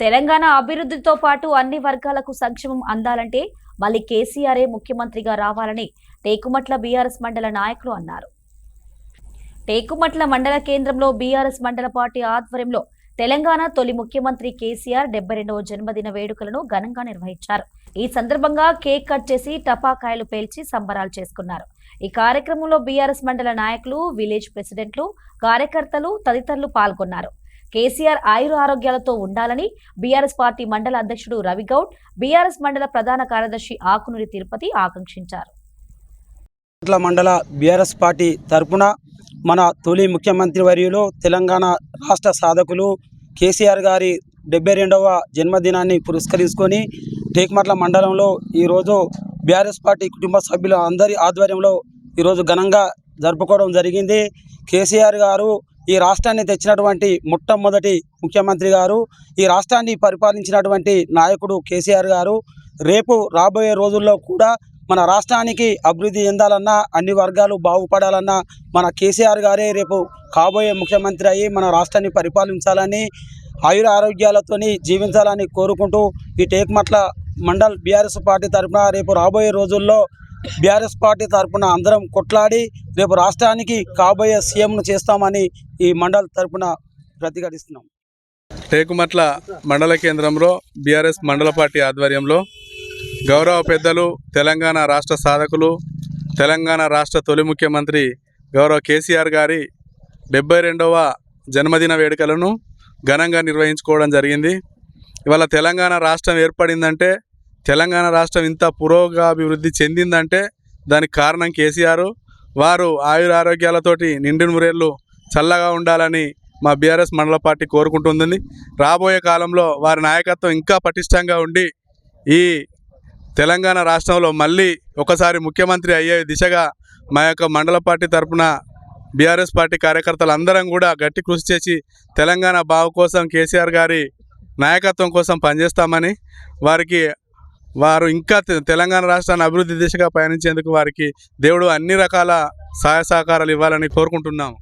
తెలంగాణ అభివృద్ధితో పాటు అన్ని వర్గాలకు సంక్షేమం అందాలంటే మళ్ళీ కేసీఆరే ముఖ్యమంత్రిగా రావాలని టేకుమట్ల బీఆర్ఎస్ మండల నాయకులు అన్నారు. టేకుమట్ల మండల కేంద్రంలో బీఆర్ఎస్ మండల పార్టీ ఆధ్వర్యంలో తెలంగాణ తొలి ముఖ్యమంత్రి కేసీఆర్ 72వ జన్మదిన వేడుకలను ఘనంగా నిర్వహించారు. ఈ సందర్భంగా కేక్ కట్ చేసి టపాకాయలు పేల్చి సంబరాలు చేసుకున్నారు. ఈ కార్యక్రమంలో బీఆర్ఎస్ మండల నాయకులు, విలేజ్ ప్రెసిడెంట్లు, కార్యకర్తలు తదితరులు పాల్గొన్నారు. కేసీఆర్ ఆయుర ఆరోగ్యాలతో ఉండాలని బీఆర్ఎస్ పార్టీ మండల అధ్యక్షుడు రవిగౌడ్, బీఆర్ఎస్ మండల ప్రధాన కార్యదర్శి ఆకునూరి తిరుపతి ఆకాంక్షించారు. మండల బీఆర్ఎస్ పార్టీ తరపున మన తొలి ముఖ్యమంత్రి వర్యులు తెలంగాణ రాష్ట్ర సాధకులు కేసీఆర్ గారి 72వ జన్మదినాన్ని పురస్కరించుకొని టేకుమట్ల మండలంలో ఈరోజు బీఆర్ఎస్ పార్టీ కుటుంబ సభ్యుల అందరి ఆధ్వర్యంలో ఈరోజు ఘనంగా జరుపుకోవడం జరిగింది. కేసీఆర్ గారు ఈ రాష్ట్రాన్ని తెచ్చినటువంటి మొట్టమొదటి ముఖ్యమంత్రి గారు, ఈ రాష్ట్రాన్ని పరిపాలించినటువంటి నాయకుడు కేసీఆర్ గారు. రేపు రాబోయే రోజుల్లో కూడా మన రాష్ట్రానికి అభివృద్ధి చెందాలన్నా, అన్ని వర్గాలు బాగుపడాలన్నా మన కేసీఆర్ గారే రేపు కాబోయే ముఖ్యమంత్రి అయ్యి మన రాష్ట్రాన్ని పరిపాలించాలని, ఆయుర ఆరోగ్యాలతోని జీవించాలని కోరుకుంటూ ఈ టేకుమట్ల మండల్ బీఆర్ఎస్ పార్టీ తరఫున రేపు రాబోయే రోజుల్లో బీఆర్ఎస్ పార్టీ తరఫున అందరం కొట్లాడి రేపు రాష్ట్రానికి కాబోయే సీఎంను చేస్తామని ఈ మండల్ తరఫున ప్రతిఘటిస్తున్నాం. టేకుమట్ల మండల కేంద్రంలో బీఆర్ఎస్ మండల పార్టీ ఆధ్వర్యంలో గౌరవ పెద్దలు, తెలంగాణ రాష్ట్ర సాధకులు, తెలంగాణ రాష్ట్ర తొలి ముఖ్యమంత్రి గౌరవ కేసీఆర్ గారి 72వ జన్మదిన వేడుకలను ఘనంగా నిర్వహించుకోవడం జరిగింది. ఇవాళ తెలంగాణ రాష్ట్రం ఏర్పడిందంటే, తెలంగాణ రాష్ట్రం ఇంత పురోగాభివృద్ధి చెందిందంటే దానికి కారణం కేసీఆర్. వారు ఆయురారోగ్యాలతోటి నిండు నూరేళ్ళు చల్లగా ఉండాలని మా బీఆర్ఎస్ మండల పార్టీ కోరుకుంటుంది. రాబోయే కాలంలో వారి నాయకత్వం ఇంకా పటిష్టంగా ఉండి ఈ తెలంగాణ రాష్ట్రంలో మళ్ళీ ఒకసారి ముఖ్యమంత్రి అయ్యే దిశగా మా యొక్క మండల పార్టీ తరఫున బీఆర్ఎస్ పార్టీ కార్యకర్తలు అందరం కూడా గట్టి కృషి చేసి తెలంగాణ బావు కోసం, కేసీఆర్ గారి నాయకత్వం కోసం పనిచేస్తామని, వారు ఇంకా తెలంగాణ రాష్ట్రాన్ని అభివృద్ధి దిశగా పయనించేందుకు వారికి దేవుడు అన్ని రకాల సహాయ సహకారాలు ఇవ్వాలని కోరుకుంటున్నాము.